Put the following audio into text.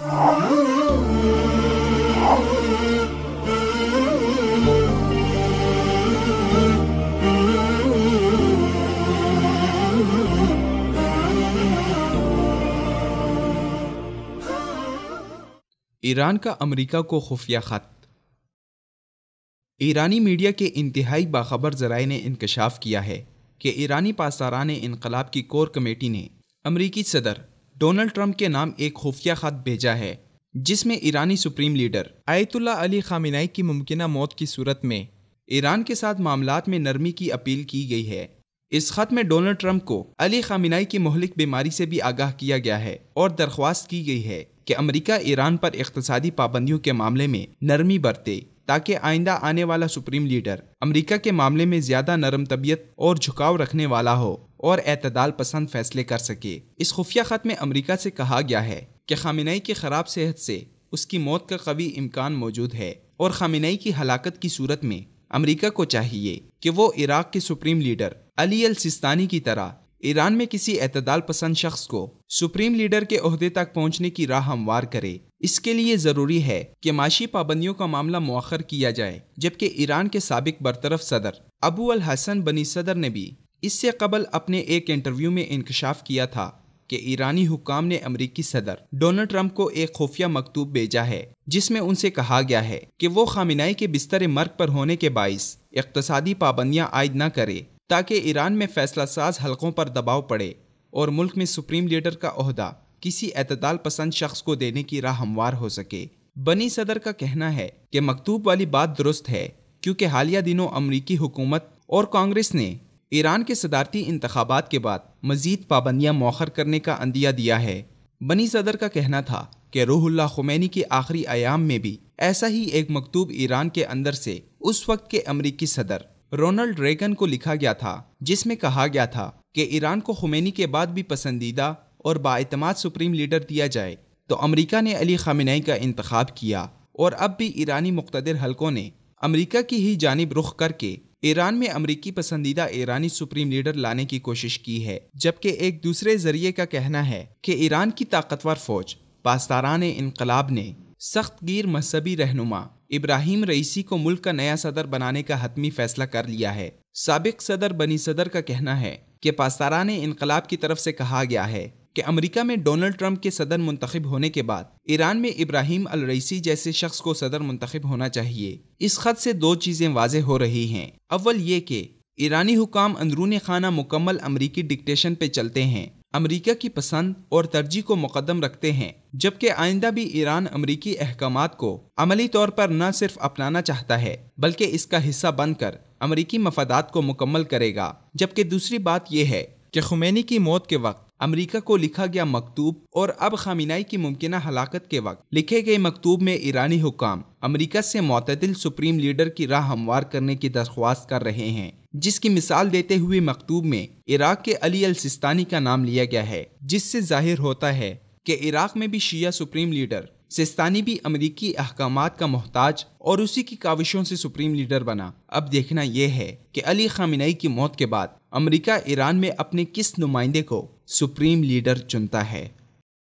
ایران کا امریکہ کو خفیہ خط۔ ایرانی میڈیا کے انتہائی باخبر ذرائع نے انکشاف کیا ہے کہ ایرانی پاسداران انقلاب کی کور کمیٹی نے امریکی صدر ڈونلڈ ٹرمپ کے نام ایک خفیہ خط بھیجا ہے، جس میں ایرانی سپریم لیڈر آیت اللہ علی خامنہ ای کی ممکنہ موت کی صورت میں ایران کے ساتھ معاملات میں نرمی کی اپیل کی گئی ہے۔ اس خط میں ڈونلڈ ٹرمپ کو علی خامنہ ای کی مہلک بیماری سے بھی آگاہ کیا گیا ہے اور درخواست کی گئی ہے کہ امریکہ ایران پر اقتصادی پابندیوں کے معاملے میں نرمی برتے تاکہ آئندہ آنے والا سپریم لیڈر امریکہ کے معاملے میں زیادہ نرم طبیعت اور جھکاؤ رکھنے والا ہو اور اعتدال پسند فیصلے کر سکے۔ اس خفیہ خط میں امریکہ سے کہا گیا ہے کہ خامنہ ای کی خراب صحت سے اس کی موت کا قوی امکان موجود ہے اور خامنہ ای کی ہلاکت کی صورت میں امریکہ کو چاہیے کہ وہ عراق کے سپریم لیڈر علی السیستانی کی طرح ایران میں کسی اعتدال پسند شخص کو سپریم لیڈر کے عہدے تک پہنچنے کی راہ ہموار کرے۔ اس کے لیے ضروری ہے کہ معاشی پابندیوں کا معاملہ مؤخر کیا جائے، جبکہ ایران کے سابق برطرف صدر ابو الحسن بنی صدر نے بھی اس سے قبل اپنے ایک انٹرویو میں انکشاف کیا تھا کہ ایرانی حکام نے امریکی صدر ڈونلڈ ٹرمپ کو ایک خفیہ مکتوب بھیجا ہے، جس میں ان سے کہا گیا ہے کہ وہ خامنہ ای کے بستر مرگ پر ہونے کے باعث اقتصادی پابندیاں عائد نہ کرے تاکہ ایران میں فیصلہ ساز حلقوں پر دباؤ پڑے اور ملک میں سپریم لیڈر کا عہدہ کسی اعتدال پسند شخص کو دینے کی راہ ہموار ہو سکے۔ بنی صدر کا کہنا ہے کہ مکتوب والی بات درست ہے، کیونکہ حالیہ دنوں امریکی حکومت اور کانگریس نے ایران کے صدارتی انتخابات کے بعد مزید پابندیاں مؤخر کرنے کا عندیہ دیا ہے۔ بنی صدر کا کہنا تھا کہ روح اللہ خمینی کے آخری ایام میں بھی ایسا ہی ایک مکتوب ایران کے اندر سے اس وقت کے امریکی صدر رونلڈ ریگن کو لکھا گیا تھا، جس میں کہا گیا تھا کہ ایران کو خمینی کے بعد بھی پسندیدہ اور بااعتماد سپریم لیڈر دیا جائے تو امریکہ نے علی خامنہ ای کا انتخاب کیا، اور اب بھی ایرانی مقتدر حلقوں نے امریکہ کی ہی جانب رخ کر کے ایران میں امریکی پسندیدہ ایرانی سپریم لیڈر لانے کی کوشش کی ہے، جبکہ ایک دوسرے ذریعے کا کہنا ہے کہ ایران کی طاقتور فوج پاسداران انقلاب نے سخت گیر مذہبی رہنما ابراہیم رئیسی کو ملک کا نیا صدر بنانے کا حتمی فیصلہ کر لیا ہے۔ سابق صدر بنی صدر کا کہنا ہے کہ پاسداران انقلاب کی طرف سے کہا گیا ہے کہ امریکہ میں ڈونلڈ ٹرمپ کے صدر منتخب ہونے کے بعد ایران میں ابراہیم الرئیسی جیسے شخص کو صدر منتخب ہونا چاہیے۔ اس خط سے دو چیزیں واضح ہو رہی ہیں۔ اول یہ کہ ایرانی حکام اندرون خانہ مکمل امریکی ڈکٹیشن پہ چلتے ہیں، امریکہ کی پسند اور ترجیح کو مقدم رکھتے ہیں، جبکہ آئندہ بھی ایران امریکی احکامات کو عملی طور پر نہ صرف اپنانا چاہتا ہے بلکہ اس کا حصہ بن کر امریکی مفادات کو مکمل کرے گا۔ جبکہ دوسری بات یہ ہے کہ خمینی کی موت کے وقت امریکہ کو لکھا گیا مکتوب اور اب خامنہ ای کی ممکنہ ہلاکت کے وقت لکھے گئے مکتوب میں ایرانی حکام امریکہ سے معتدل سپریم لیڈر کی راہ ہموار کرنے کی درخواست کر رہے ہیں، جس کی مثال دیتے ہوئے مکتوب میں عراق کے علی السیستانی کا نام لیا گیا ہے، جس سے ظاہر ہوتا ہے کہ عراق میں بھی شیعہ سپریم لیڈر سیستانی بھی امریکی احکامات کا محتاج اور اسی کی کاوشوں سے سپریم لیڈر بنا۔ اب دیکھنا یہ ہے کہ علی خامنہ ای کی موت کے بعد امریکہ ایران میں اپنے کس نمائندے کو سپریم لیڈر چنتا ہے۔